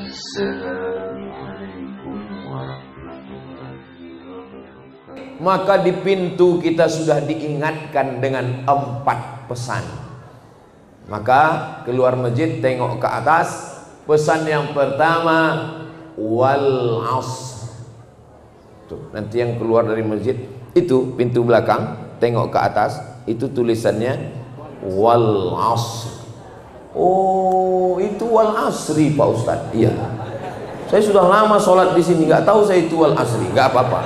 Assalamualaikum warahmatullahi wabarakatuh. Maka di pintu kita sudah diingatkan dengan 4 pesan. Maka keluar masjid tengok ke atas. Pesan yang pertama, wal asr. Tuh, nanti yang keluar dari masjid itu pintu belakang, tengok ke atas, itu tulisannya wal asr. Oh, itu wal asri Pak Ustadz. Iya. Saya sudah lama sholat di sini, nggak tahu saya itu wal asri. Nggak apa-apa.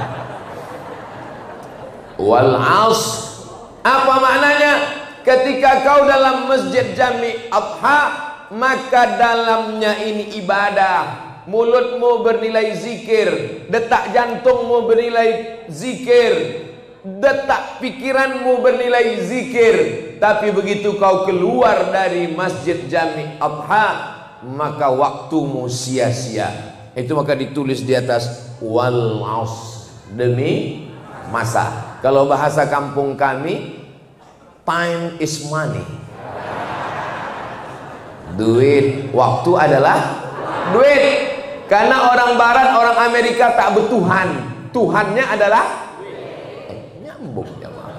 Wal asr. Apa maknanya? Ketika kau dalam masjid Jami Adha, maka dalamnya ini ibadah. Mulutmu bernilai zikir, detak jantungmu bernilai zikir, detak pikiranmu bernilai zikir. Tapi begitu kau keluar dari masjid Jami Adha, maka waktumu sia-sia. Itu maka ditulis di atas wal asr, demi masa. Kalau bahasa kampung kami, time is money. Duit, waktu adalah duit. Karena orang barat, orang Amerika tak bertuhan. Tuhannya adalah nyambung jemaah.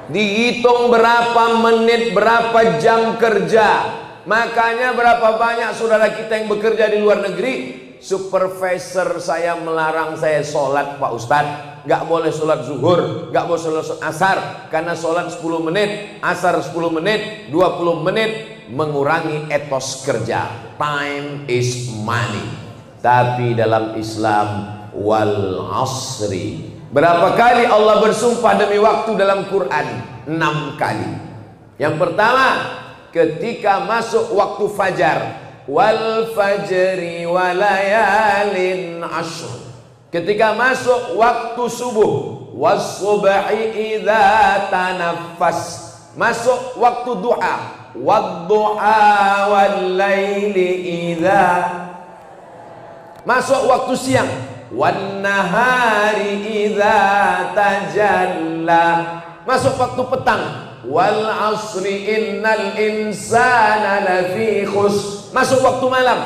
Dihitung berapa menit, berapa jam kerja. Makanya berapa banyak saudara kita yang bekerja di luar negeri. Supervisor saya melarang saya sholat Pak Ustadz. Gak boleh sholat zuhur, gak boleh sholat asar. Karena sholat 10 menit, asar 10 menit, 20 menit mengurangi etos kerja. Time is money. Tapi dalam Islam wal asri, berapa kali Allah bersumpah demi waktu dalam Quran? 6 kali. Yang pertama, ketika masuk waktu fajar, wal fajri walayalin ashr. Ketika masuk waktu subuh, was subhi idza tanaffas. Masuk waktu duha, wadduha wal laili idza. Masuk waktu siang, wan nahari idza tajalla. Masuk waktu petang, wal asri innal insana lafi khusr. Masuk waktu malam,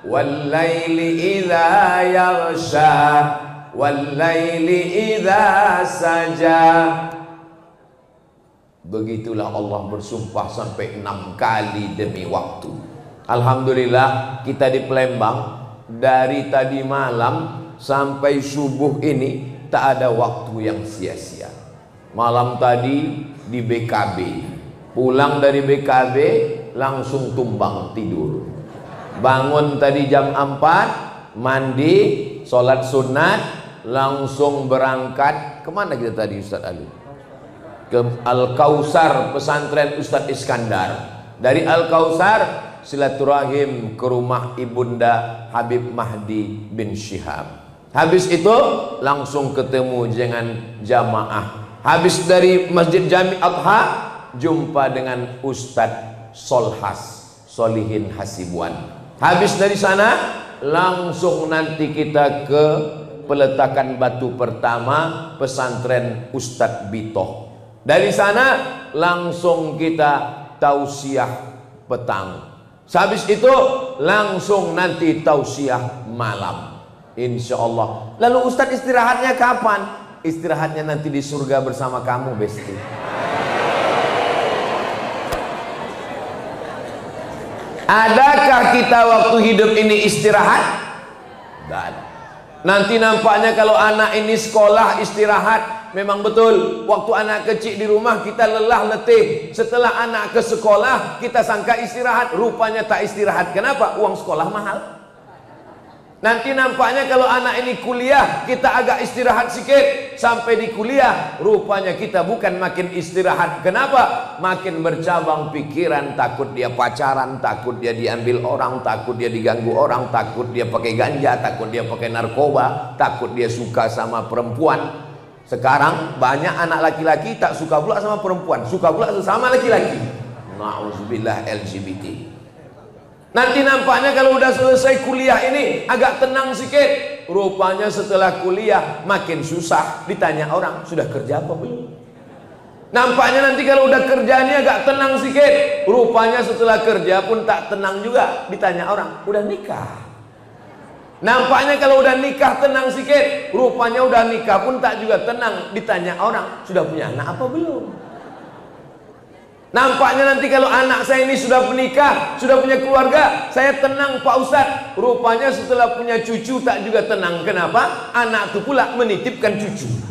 wal laili idza yaghsha, wal laili idza saja. Begitulah Allah bersumpah sampai 6 kali demi waktu. Alhamdulillah kita di Palembang dari tadi malam sampai subuh ini tak ada waktu yang sia-sia. Malam tadi di BKB, pulang dari BKB langsung tumbang tidur. Bangun tadi jam 4, mandi, sholat sunat, langsung berangkat. Kemana kita tadi Ustadz Ali? Ke Al-Kausar, pesantren Ustadz Iskandar. Dari Al-Kausar silaturahim ke rumah ibunda Habib Mahdi bin Syihab. Habis itu langsung ketemu dengan jamaah. Habis dari Masjid Jami Adha, jumpa dengan Ustadz Solhas Solihin Hasibuan. Habis dari sana langsung nanti kita ke peletakan batu pertama pesantren Ustadz Bitoh. Dari sana langsung kita tausiah petang. Habis itu langsung nanti tausiah malam, insya Allah. Lalu Ustadz istirahatnya kapan? Istirahatnya nanti di surga bersama kamu, Besti. Adakah kita waktu hidup ini istirahat? Tidak ada. Nanti nampaknya kalau anak ini sekolah istirahat. Memang betul, waktu anak kecil di rumah kita lelah letih. Setelah anak ke sekolah kita sangka istirahat, rupanya tak istirahat. Kenapa? Uang sekolah mahal. Nanti nampaknya kalau anak ini kuliah kita agak istirahat sikit. Sampai di kuliah rupanya kita bukan makin istirahat. Kenapa? Makin bercabang pikiran. Takut dia pacaran, takut dia diambil orang, takut dia diganggu orang, takut dia pakai ganja, takut dia pakai narkoba, takut dia suka sama perempuan. Sekarang banyak anak laki-laki tak suka pula sama perempuan, suka pula sama laki-laki. Na'udzubillah LGBT. Nanti nampaknya kalau udah selesai kuliah ini agak tenang sikit. Rupanya setelah kuliah makin susah. Ditanya orang, sudah kerja apa belum? Nampaknya nanti kalau udah kerjanya agak tenang sedikit, rupanya setelah kerja pun tak tenang juga. Ditanya orang, udah nikah? Nampaknya kalau udah nikah tenang sedikit, rupanya udah nikah pun tak juga tenang. Ditanya orang, sudah punya anak apa belum? Nampaknya nanti kalau anak saya ini sudah menikah, sudah punya keluarga, saya tenang Pak Ustadz. Rupanya setelah punya cucu tak juga tenang. Kenapa? Anak itu pula menitipkan cucu.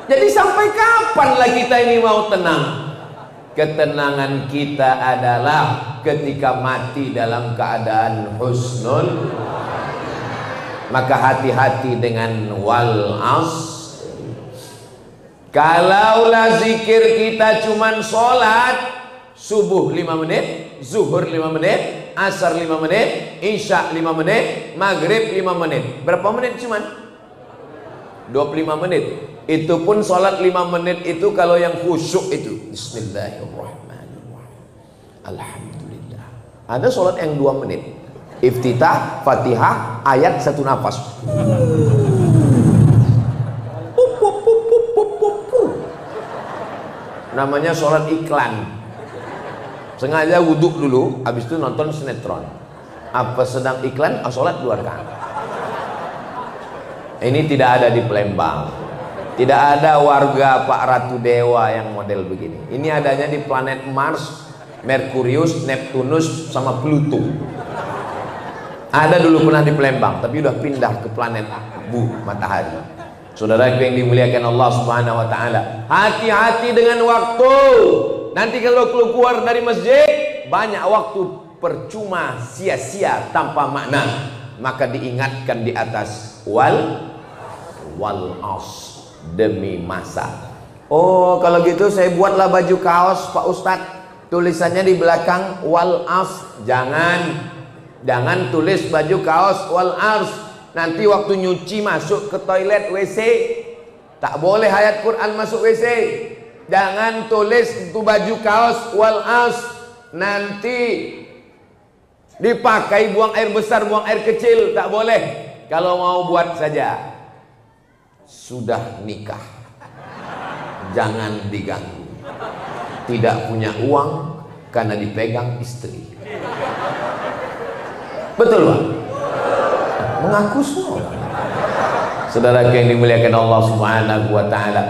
Jadi sampai kapanlah kita ini mau tenang? Ketenangan kita adalah ketika mati dalam keadaan husnul. Maka hati-hati dengan wal asr. Kalaulah zikir kita cuman sholat subuh 5 menit, zuhur 5 menit, asar 5 menit, isya 5 menit, maghrib 5 menit. Berapa menit cuman? 25 menit. Itu pun sholat 5 menit itu kalau yang khusyuk itu. Bismillahirrahmanirrahim. Alhamdulillah. Ada sholat yang 2 menit. Iftitah, Fatihah, ayat 1 nafas. Namanya sholat iklan. Sengaja wuduk dulu, habis itu nonton sinetron. Apa sedang iklan? Sholat 2 rakaat. Ini tidak ada di Palembang. Tidak ada warga Pak Ratu Dewa yang model begini. Ini adanya di planet Mars, Merkurius, Neptunus, sama Pluto. Ada dulu pernah di Palembang, tapi udah pindah ke planet Matahari. Saudara yang dimuliakan Allah Subhanahu wa taala, hati-hati dengan waktu. Nanti kalau keluar dari masjid, banyak waktu percuma, sia-sia, tanpa makna. Maka diingatkan di atas wal as, demi masa. Oh, kalau gitu saya buatlah baju kaos Pak Ustadz, tulisannya di belakang wal as. Jangan tulis baju kaos wal as. Nanti waktu nyuci masuk ke toilet WC, tak boleh ayat Quran masuk WC. Jangan tulis itu baju kaos wal as. Nanti dipakai buang air besar, buang air kecil, tak boleh. Kalau mau buat saja. Sudah nikah, jangan diganggu. Tidak punya uang karena dipegang istri. Betul Pak? Mengaku semua. Saudara yang dimuliakan Allah Subhanahu wa taala,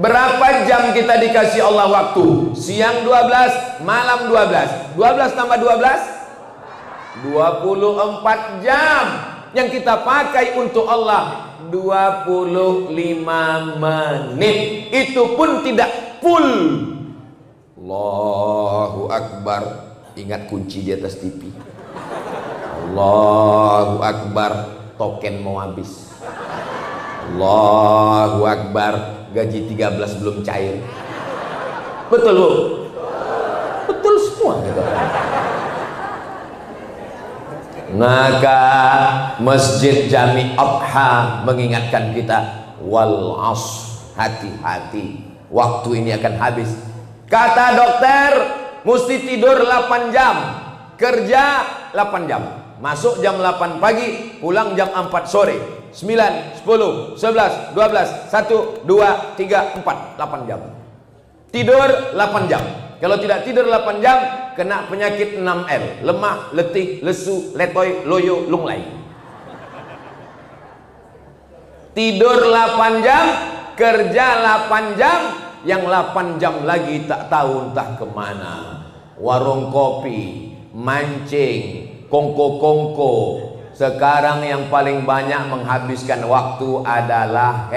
berapa jam kita dikasih Allah waktu? Siang 12, malam 12. 12 tambah 12 24 jam yang kita pakai untuk Allah. 25 menit itu pun tidak full. Allahu Akbar. Ingat kunci di atas TV. Allahu Akbar. Token mau habis. Allahu Akbar. Gaji 13 belum cair. Betul Bu? Betul semua gitu. Maka Masjid Jami Adha mengingatkan kita wal asr, hati-hati, waktu ini akan habis. Kata dokter mesti tidur 8 jam, kerja 8 jam, masuk jam 8 pagi, pulang jam 4 sore, 9, 10, 11, 12, 1, 2, 3, 4, 8 jam. Tidur 8 jam. Kalau tidak tidur 8 jam, kena penyakit 6L. Lemah, letih, lesu, letoy, loyo, lunglai. Tidur 8 jam, kerja 8 jam, yang 8 jam lagi tak tahu entah kemana. Warung kopi, mancing, kongko-kongko. Sekarang yang paling banyak menghabiskan waktu adalah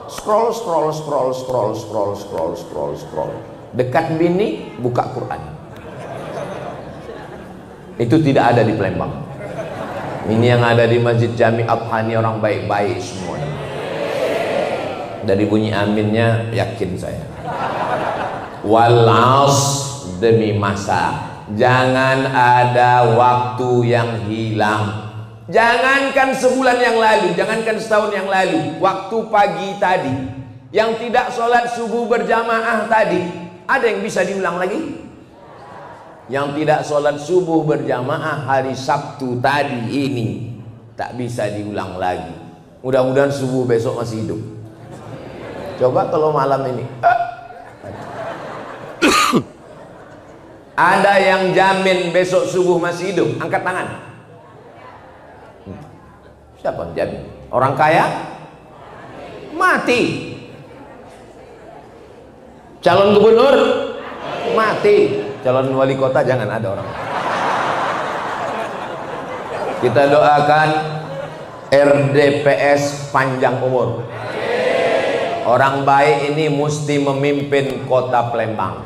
scroll. Dekat bini, buka Quran. Itu tidak ada di Palembang. Ini yang ada di Masjid Jami Adha, ini orang baik-baik semua. Dari bunyi aminnya yakin saya. Wal asr, demi masa. Jangan ada waktu yang hilang. Jangankan sebulan yang lalu, jangankan setahun yang lalu, waktu pagi tadi yang tidak sholat subuh berjamaah tadi, ada yang bisa diulang lagi? Yang tidak sholat subuh berjamaah hari Sabtu tadi ini tak bisa diulang lagi. Mudah-mudahan subuh besok masih hidup. Coba kalau malam ini. Ada yang jamin besok subuh masih hidup? Angkat tangan. Siapa yang jamin? Orang kaya? Mati. Calon gubernur? Mati. Calon wali kota jangan ada orang. Kita doakan RDPS panjang umur. Orang baik ini mesti memimpin kota Palembang.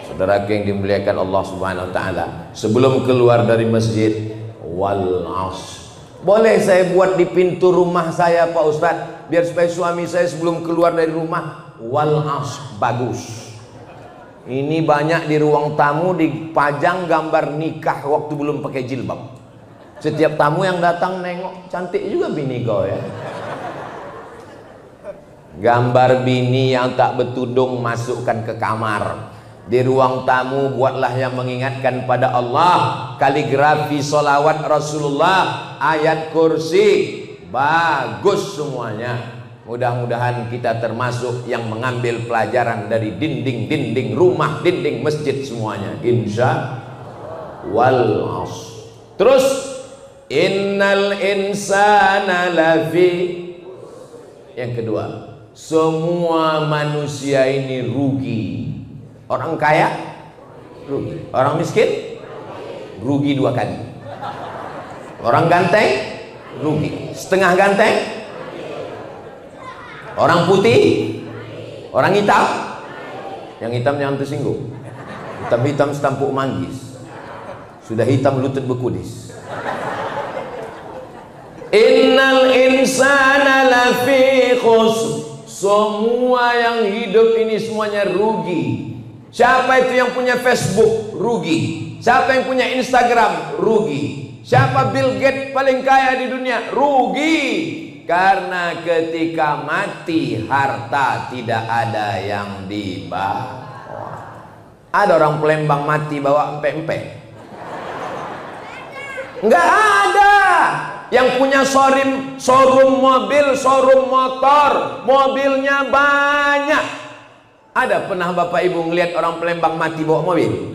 Saudara yang dimuliakan Allah Subhanahu wa taala, sebelum keluar dari masjid, wal as. Boleh saya buat di pintu rumah saya Pak Ustadz, biar supaya suami saya sebelum keluar dari rumah wal as bagus. Ini banyak di ruang tamu dipajang gambar nikah waktu belum pakai jilbab. Setiap tamu yang datang nengok, cantik juga bini kau ya. Gambar bini yang tak bertudung masukkan ke kamar. Di ruang tamu buatlah yang mengingatkan pada Allah, kaligrafi solawat Rasulullah, ayat kursi, bagus semuanya. Mudah-mudahan kita termasuk yang mengambil pelajaran dari dinding-dinding rumah, dinding masjid semuanya. Insya wal as. Terus innal insana lafi. Yang kedua, semua manusia ini rugi. Orang kaya rugi, orang miskin rugi 2 kali. Orang ganteng rugi, setengah ganteng. Orang putih, orang hitam. Yang hitam jangan tersinggung. Hitam-hitam setampuk manggis, sudah hitam lutut bekudis. Innal insana lafi khusr. Semua yang hidup ini semuanya rugi. Siapa itu yang punya Facebook? Rugi. Siapa yang punya Instagram? Rugi. Siapa Bill Gates paling kaya di dunia? Rugi. Karena ketika mati harta tidak ada yang dibawa. Ada orang Palembang mati bawa empek-empek? Enggak ada. Yang punya showroom mobil, showroom motor, mobilnya banyak. Ada pernah Bapak Ibu ngelihat orang Palembang mati bawa mobil?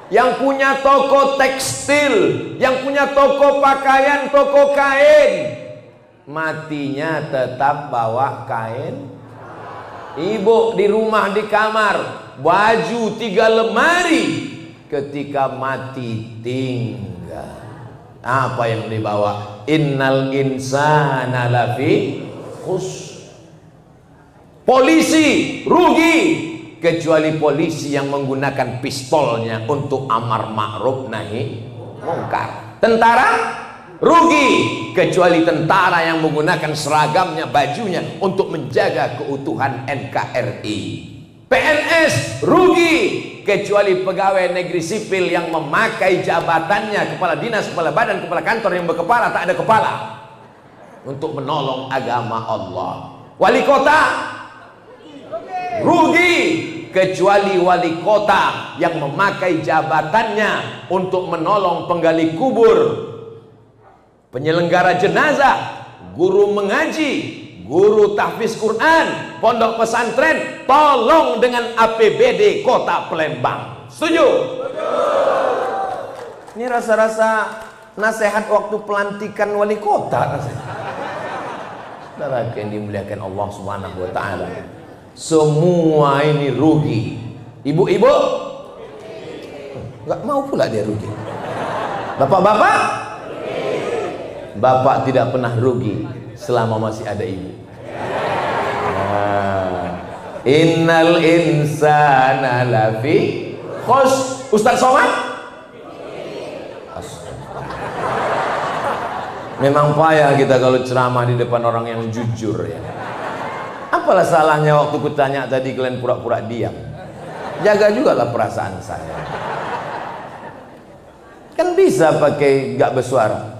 Yang punya toko tekstil, yang punya toko pakaian, toko kain, matinya tetap bawa kain. Ibu di rumah di kamar, baju 3 lemari, ketika mati tinggal. Apa yang dibawa? Innal insana lafi khusr. Polisi rugi, kecuali polisi yang menggunakan pistolnya untuk amar ma'ruf nahi mungkar. Tentara rugi, kecuali tentara yang menggunakan seragamnya, bajunya untuk menjaga keutuhan NKRI. PNS rugi, kecuali pegawai negeri sipil yang memakai jabatannya, kepala dinas, kepala badan, kepala kantor yang berkepala tak ada kepala, untuk menolong agama Allah. Wali kota rugi, kecuali wali kota yang memakai jabatannya untuk menolong penggali kubur, penyelenggara jenazah, guru mengaji, guru tahfiz Quran, pondok pesantren, tolong dengan APBD kota Palembang. Setuju? Ini rasa-rasa nasihat waktu pelantikan wali kota. Saudara yang dimuliakan Allah Subhanahu wa taala, semua ini rugi. Ibu-ibu nggak mau pula dia rugi. Bapak-bapak, bapak tidak pernah rugi selama masih ada ibu. Innal insana lafi khusr. Ustaz Somad, memang payah kita kalau ceramah di depan orang yang jujur ya. Apalah salahnya waktu kutanya tadi kalian pura-pura diam? Jaga juga lah perasaan saya. Kan bisa pakai gak bersuara.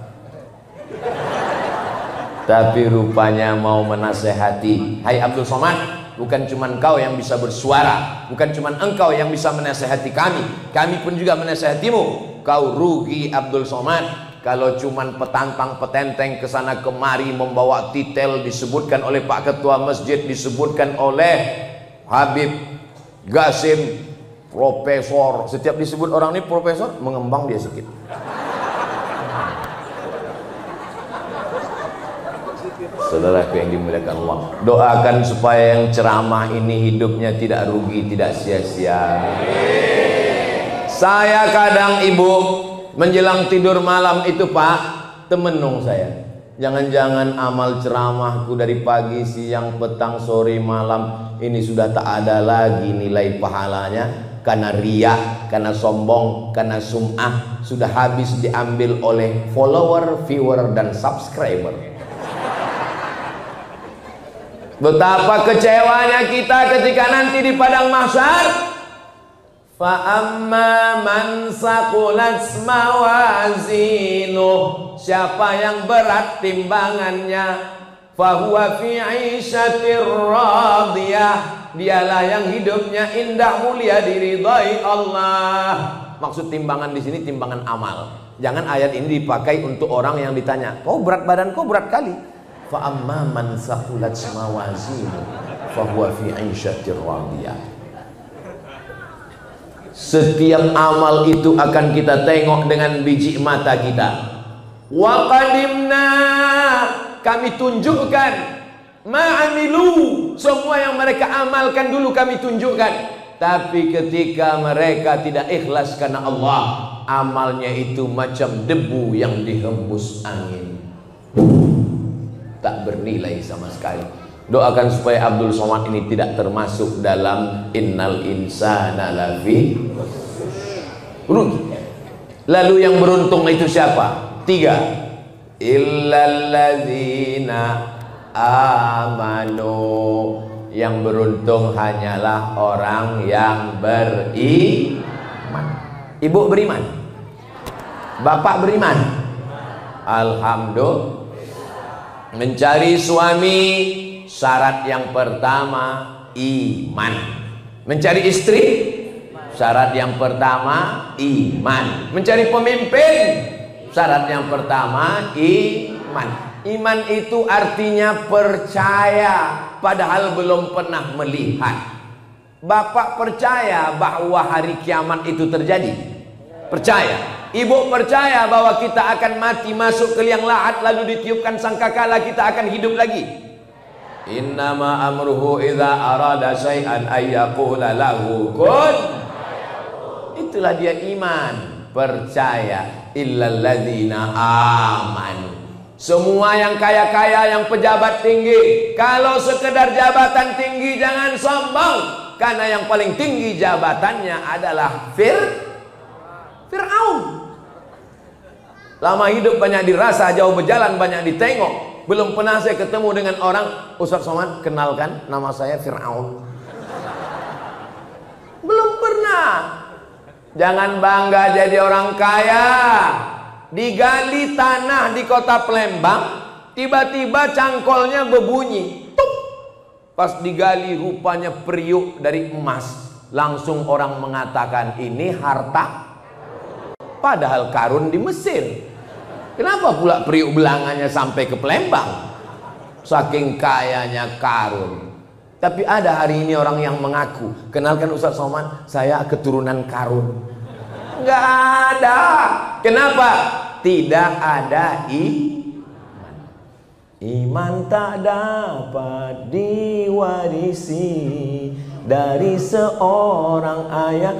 Tapi rupanya mau menasehati. Hai Abdul Somad, bukan cuma engkau yang bisa bersuara, bukan cuma engkau yang bisa menasehati kami, kami pun juga menasehatimu. Kau rugi Abdul Somad, Kalau cuman petantang petenteng kesana kemari membawa titel, disebutkan oleh Pak Ketua Masjid, disebutkan oleh Habib Gasim, profesor. Setiap disebut orang ini profesor, mengembang dia sedikit. Saudaraku yang dimuliakan Allah, doakan supaya yang ceramah ini hidupnya tidak rugi, tidak sia-sia. Saya kadang ibu menjelang tidur malam itu Pak, temenung saya. Jangan-jangan amal ceramahku dari pagi, siang, petang, sore, malam ini sudah tak ada lagi nilai pahalanya. Karena riya, karena sombong, karena sum'ah, sudah habis diambil oleh follower, viewer, dan subscriber. Betapa kecewanya kita ketika nanti di padang mahsyar. Fa'amma man saqulat mawazinuh, siapa yang berat timbangannya, fahuwa fi 'ishatir radiyah, dialah yang hidupnya indah mulia diridhai Allah. Maksud timbangan di sini timbangan amal. Jangan ayat ini dipakai untuk orang yang ditanya, "Oh, berat badanku berat kali." Fa'amma man saqulat mawazinuh, fahuwa fi 'ishatir radiyah. Setiap amal itu akan kita tengok dengan biji mata kita. Wa qadimna, kami tunjukkan, ma'amilu, semua yang mereka amalkan dulu kami tunjukkan. Tapi ketika mereka tidak ikhlas karena Allah, amalnya itu macam debu yang dihembus angin, tak bernilai sama sekali. Doakan supaya Abdul Somad ini tidak termasuk dalam innal insana lafi rugi. Lalu yang beruntung itu siapa? 3. Illalladzina amanu. Yang beruntung hanyalah orang yang beriman. Ibu beriman? Bapak beriman? Alhamdulillah. Mencari suami, syarat yang pertama iman. Mencari istri, syarat yang pertama iman. Mencari pemimpin, syarat yang pertama iman. Iman itu artinya percaya padahal belum pernah melihat. Bapak percaya bahwa hari kiamat itu terjadi? Percaya. Ibu percaya bahwa kita akan mati, masuk ke liang lahat, lalu ditiupkan sangkakala kita akan hidup lagi? Innama amruhu idza arada syai'an ayyaqula lahu kun. Itulah dia iman, percaya. Illalladzina amanu. Semua yang kaya-kaya, yang pejabat tinggi, kalau sekedar jabatan tinggi jangan sombong, karena yang paling tinggi jabatannya adalah Fir'aun. Lama hidup banyak dirasa, jauh berjalan banyak ditengok. Belum pernah saya ketemu dengan orang, Ustaz Somad, kenalkan nama saya Fir'aun. Belum pernah. Jangan bangga jadi orang kaya. Digali tanah di kota Palembang, tiba-tiba cangkolnya berbunyi. Tuk. Pas digali rupanya periuk dari emas. Langsung orang mengatakan ini harta. Padahal karun di Mesir. Kenapa pula periuk belangannya sampai ke Palembang? Saking kayanya karun. Tapi ada hari ini orang yang mengaku, kenalkan Ustaz Somad, saya keturunan karun. Enggak ada. Kenapa? Tidak ada iman. Iman tak dapat diwarisi dari seorang ayah.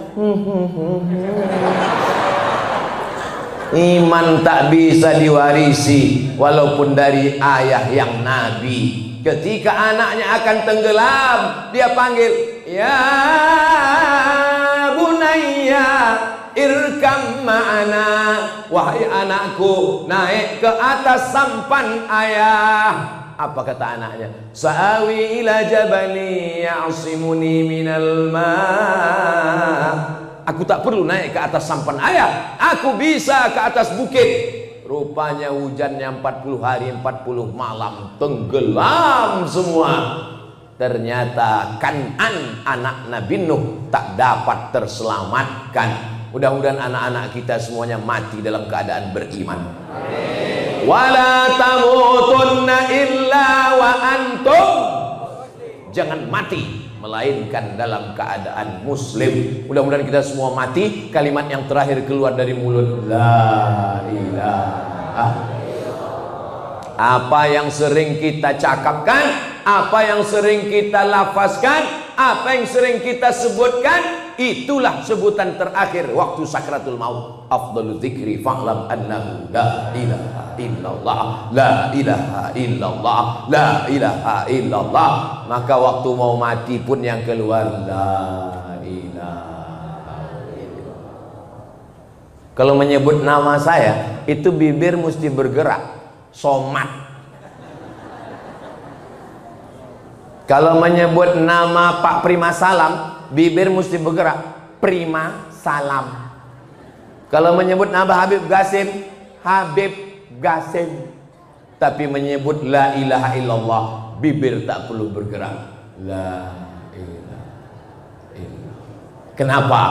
Iman tak bisa diwarisi walaupun dari ayah yang nabi. Ketika anaknya akan tenggelam, dia panggil, ya bunayya irkam ma'ana, wahai anakku, naik ke atas sampan ayah. Apa kata anaknya? Sa'awi ila jabali ya'simuni minal ma'. Aku tak perlu naik ke atas sampan ayah, aku bisa ke atas bukit. Rupanya hujannya 40 hari 40 malam tenggelam semua. Ternyata Kan'an anak Nabi Nuh tak dapat terselamatkan. Mudah-mudahan anak-anak kita semuanya mati dalam keadaan beriman. Wala tamutunna illa wa antum, jangan mati melainkan dalam keadaan muslim. Mudah-mudahan kita semua mati kalimat yang terakhir keluar dari mulut, la ilaha. Apa yang sering kita cakapkan, apa yang sering kita lafazkan, apa yang sering kita sebutkan, itulah sebutan terakhir waktu sakratul maut. Afdhalu dzikri fa'lam annahu la ilaha illallah, la ilaha illallah, la ilaha illallah. Maka waktu mau mati pun yang keluar la ilaha illallah. Kalau menyebut nama saya itu bibir mesti bergerak, somat. Kalau menyebut nama Pak Prima Salam, bibir mesti bergerak, Prima Salam. Kalau menyebut nama Habib Gasim, Habib Gasim. Tapi menyebut la ilaha illallah, bibir tak perlu bergerak, la ilaha illallah. Kenapa?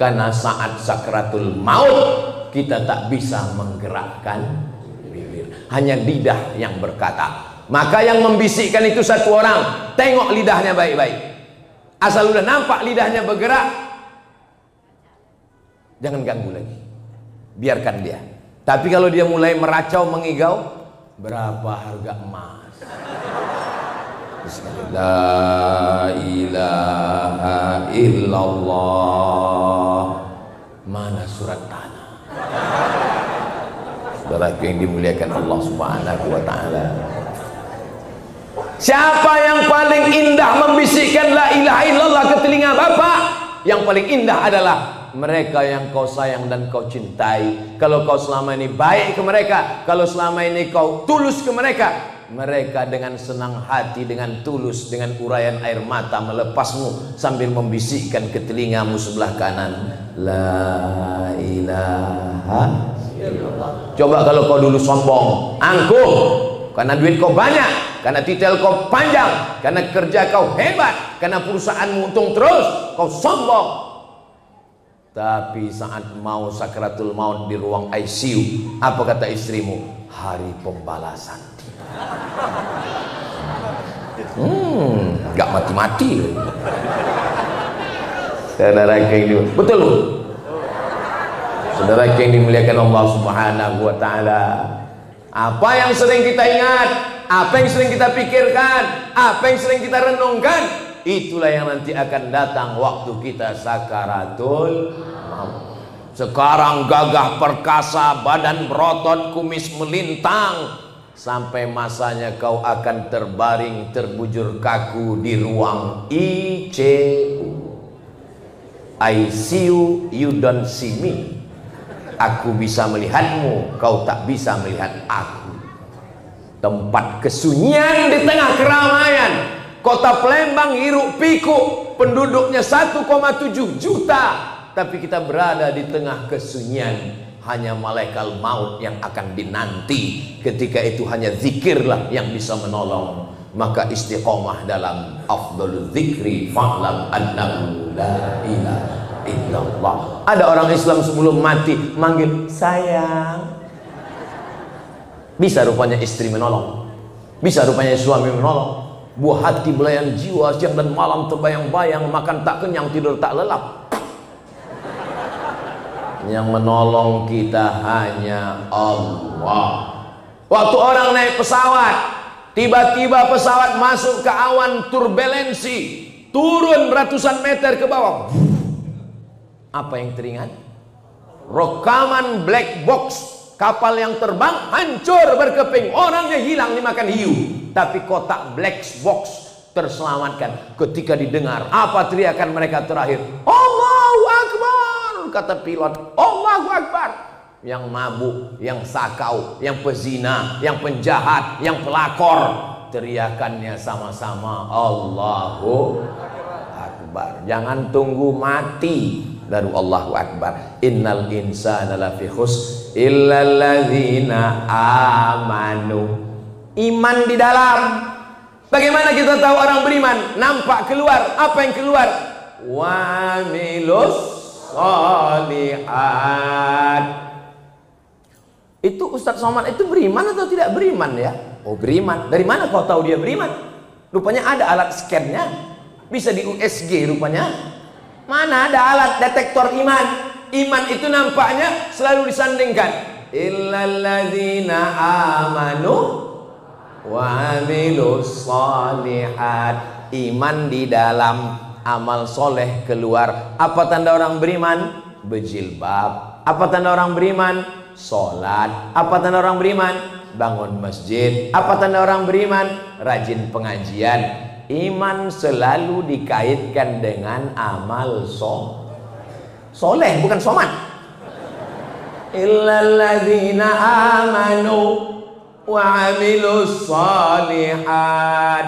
Karena saat sakratul maut kita tak bisa menggerakkan bibir, hanya lidah yang berkata. Maka yang membisikkan itu satu orang, tengok lidahnya baik-baik. Asal udah nampak lidahnya bergerak, jangan ganggu lagi, biarkan dia. Tapi kalau dia mulai meracau, mengigau, berapa harga emas? La ilaha illallah. Mana surat tanah? Saudara yang dimuliakan Allah Subhanahu wa ta'ala, siapa yang paling indah membisikkan la ilaha illallah ke telinga Bapak? Yang paling indah adalah mereka yang kau sayang dan kau cintai. Kalau kau selama ini baik ke mereka, kalau selama ini kau tulus ke mereka, mereka dengan senang hati, dengan tulus, dengan uraian air mata melepasmu sambil membisikkan ke telingamu sebelah kanan, la ilaha illallah. Coba kalau kau dulu sombong, angkuh, karena duit kau banyak, karena titel kau panjang, karena kerja kau hebat, karena perusahaanmu untung terus, kau sombong. Tapi saat mau sakratul maut di ruang ICU, apa kata istrimu? Hari pembalasan. Gak mati-mati. Saudara yang betul bu? Saudara yang dimuliakan Allah Subhanahu wa ta'ala, apa yang sering kita ingat, apa yang sering kita pikirkan, apa yang sering kita renungkan, itulah yang nanti akan datang waktu kita sakaratul maut. Sekarang gagah perkasa, badan berotot, kumis melintang, sampai masanya kau akan terbaring terbujur kaku di ruang ICU. ICU, you don't see me. Aku bisa melihatmu, kau tak bisa melihat aku. Tempat kesunyian di tengah keramaian. Kota Palembang hiruk pikuk, penduduknya 1,7 juta, tapi kita berada di tengah kesunyian. Hanya malaikat maut yang akan dinanti. Ketika itu hanya zikirlah yang bisa menolong. Maka istiqomah dalam afdhalul dzikri fa'lam annahu la ilaha illallah. Ada orang Islam sebelum mati manggil sayang. Bisa rupanya istri menolong, bisa rupanya suami menolong. Buah hati belayan jiwa, siang dan malam terbayang-bayang, makan tak kenyang, tidur tak lelap. Yang menolong kita hanya Allah. Waktu orang naik pesawat, tiba-tiba pesawat masuk ke awan turbulensi, turun ratusan meter ke bawah. Apa yang teringat? Rekaman black box. Kapal yang terbang hancur berkeping, orangnya hilang dimakan hiu, tapi kotak black box terselamatkan. Ketika didengar apa teriakan mereka terakhir, Allahu Akbar, kata pilot, Allahu Akbar. Yang mabuk, yang sakau, yang pezina, yang penjahat, yang pelakor, teriakannya sama-sama Allahu Akbar. Jangan tunggu mati baru Allahu Akbar. Innal insana lafi khusr illal ladzina amanu. Iman di dalam. Bagaimana kita tahu orang beriman? Nampak keluar. Apa yang keluar? Wa amilus shalihat. Itu Ustadz Somad itu beriman atau tidak beriman ya? Oh beriman. Dari mana kau tahu dia beriman? Rupanya ada alat scan-nya. Bisa di USG rupanya. Mana ada alat detektor iman. Iman itu nampaknya selalu disandingkan. Illalladzina amanu wa amilus shalihat. Iman di dalam, amal soleh keluar. Apa tanda orang beriman? Berjilbab. Apa tanda orang beriman? Sholat. Apa tanda orang beriman? Bangun masjid. Apa tanda orang beriman? Rajin pengajian. Iman selalu dikaitkan dengan amal soleh, bukan somat. Illalladzina amanu wa amilus shalihat.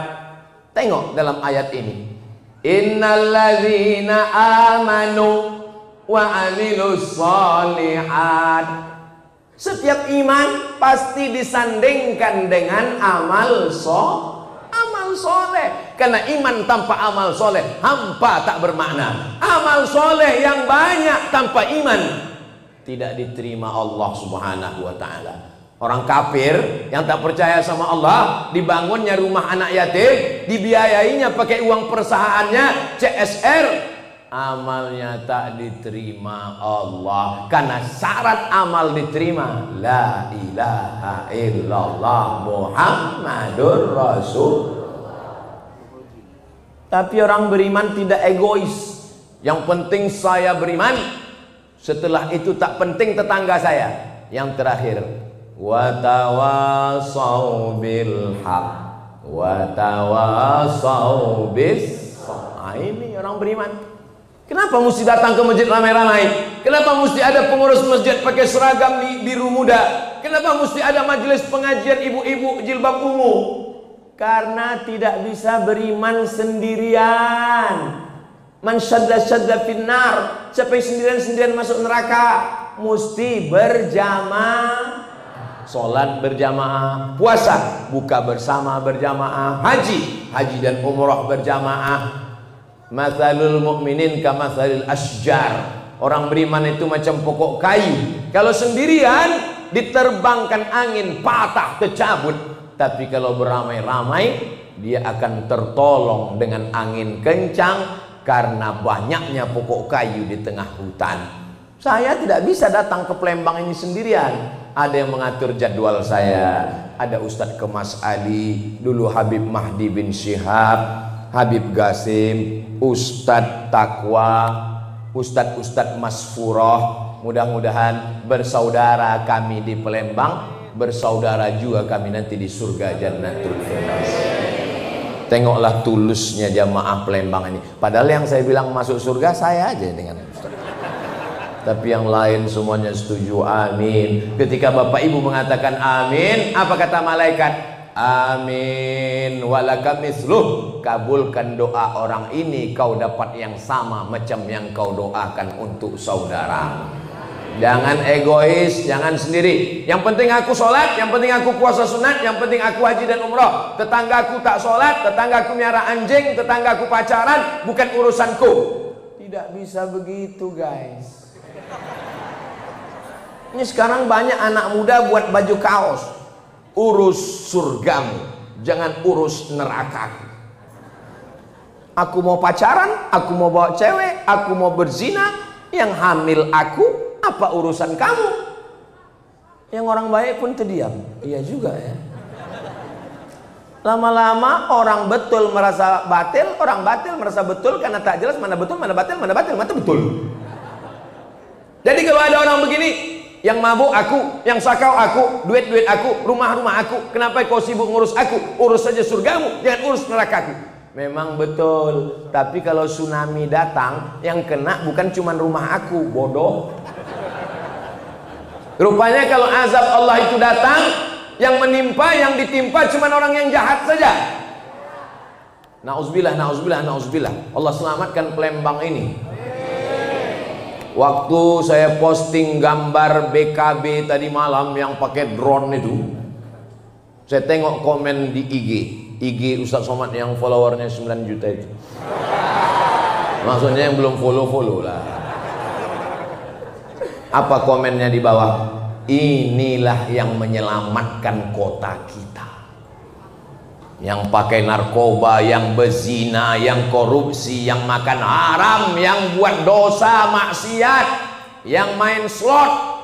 Tengok dalam ayat ini. Innalladzina amanu wa amilus shalihat. Setiap iman pasti disandingkan dengan amal soleh. Karena iman tanpa amal soleh hampa, tak bermakna. Amal soleh yang banyak tanpa iman tidak diterima Allah Subhanahu wa ta'ala. Orang kafir yang tak percaya sama Allah, dibangunnya rumah anak yatim, dibiayainya pakai uang perusahaannya, CSR, amalnya tak diterima Allah. Karena syarat amal diterima la ilaha illallah Muhammadur Rasul. Tapi orang beriman tidak egois. Yang penting saya beriman, setelah itu tak penting tetangga saya. Yang terakhir, watawasau bil haq watawasau bis. Ini orang beriman. Kenapa mesti datang ke masjid ramai-ramai? Kenapa mesti ada pengurus masjid pakai seragam biru muda? Kenapa mesti ada majelis pengajian ibu-ibu jilbab ungu? Karena tidak bisa beriman sendirian. Man syadda finnar. Siapa yang sendirian-sendirian masuk neraka? Mesti berjamaah. Sholat berjamaah, puasa, buka bersama berjamaah, haji dan umrah berjamaah. Mathalul mu'minin kamathalil asjar. Orang beriman itu macam pokok kayu. Kalau sendirian diterbangkan angin, patah, tercabut. Tapi kalau beramai-ramai, dia akan tertolong dengan angin kencang karena banyaknya pokok kayu di tengah hutan. Saya tidak bisa datang ke Palembang ini sendirian. Ada yang mengatur jadwal saya. Ada Ustadz Kemas Ali, dulu Habib Mahdi bin Syihab, Habib Gasim, Ustadz Takwa, Ustadz Masfuroh. Mudah-mudahan bersaudara kami di Palembang, bersaudara juga kami nanti di surga Jannatul Firdaus. Tengoklah tulusnya jamaah Palembang ini. Padahal yang saya bilang masuk surga saya aja dengan Ustaz. Tapi yang lain semuanya setuju, amin. Ketika Bapak Ibu mengatakan amin, apa kata malaikat? Amin walaka misluh. Kabulkan doa orang ini, kau dapat yang sama macam yang kau doakan untuk saudara. Jangan egois, jangan sendiri. Yang penting aku sholat, yang penting aku puasa sunat, yang penting aku haji dan umrah. Tetanggaku tak sholat, tetanggaku miara anjing, tetanggaku pacaran, bukan urusanku. Tidak bisa begitu, guys. Ini sekarang banyak anak muda buat baju kaos. Urus surgamu, jangan urus nerakaku. Aku mau pacaran, aku mau bawa cewek, aku mau berzina, yang hamil aku. Apa urusan kamu? Yang orang baik pun terdiam. Iya juga ya. Lama-lama orang betul merasa batil, orang batil merasa betul karena tak jelas mana betul, mana batil, mana batil, mana betul. Jadi kalau ada orang begini, yang mabuk aku, yang sakau aku, duit-duit aku, rumah-rumah aku, kenapa kau sibuk ngurus aku? Urus saja surgamu, jangan urus nerakaku. Memang betul, tapi kalau tsunami datang, yang kena bukan cuma rumah aku, bodoh. Rupanya kalau azab Allah itu datang, yang menimpa, yang ditimpa cuma orang yang jahat saja. Nauzubillah, nauzubillah, nauzubillah. Allah selamatkan Palembang ini. Waktu saya posting gambar BKB tadi malam yang pakai drone itu, saya tengok komen di IG Ustadz Somad yang followernya 9 juta itu. Maksudnya yang belum follow lah. Apa komennya di bawah? Inilah yang menyelamatkan kota kita. Yang pakai narkoba, yang berzina, yang korupsi, yang makan haram, yang buat dosa maksiat, yang main slot,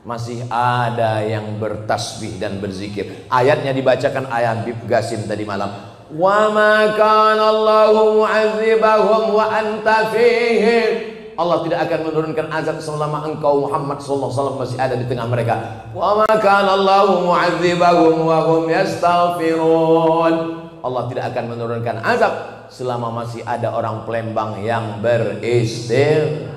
masih ada yang bertasbih dan berzikir. Ayatnya dibacakan ayat Habib Qasim tadi malam. Wa ma kana Allahu mu'adzibahum wa anta fihim. Allah tidak akan menurunkan azab selama engkau Muhammad sallallahu alaihi wasallam masih ada di tengah mereka. Wa ma kana Allahu mu'adzibahum wa hum yastaghfirun. Allah tidak akan menurunkan azab selama masih ada orang Palembang yang beristighfar.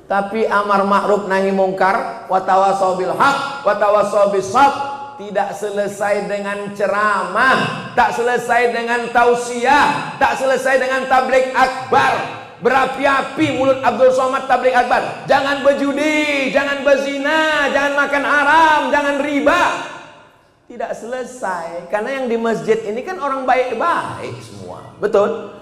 Tapi amar ma'ruf nahi mungkar, wa tawasau bil haq, wa tawasau bis sabr tidak selesai dengan ceramah, tak selesai dengan tausiah, tak selesai dengan tabligh akbar. Berapi-api mulut Abdul Somad tabligh akbar. Jangan berjudi, jangan berzina, jangan makan haram, jangan riba. Tidak selesai, karena yang di masjid ini kan orang baik-baik semua. Betul?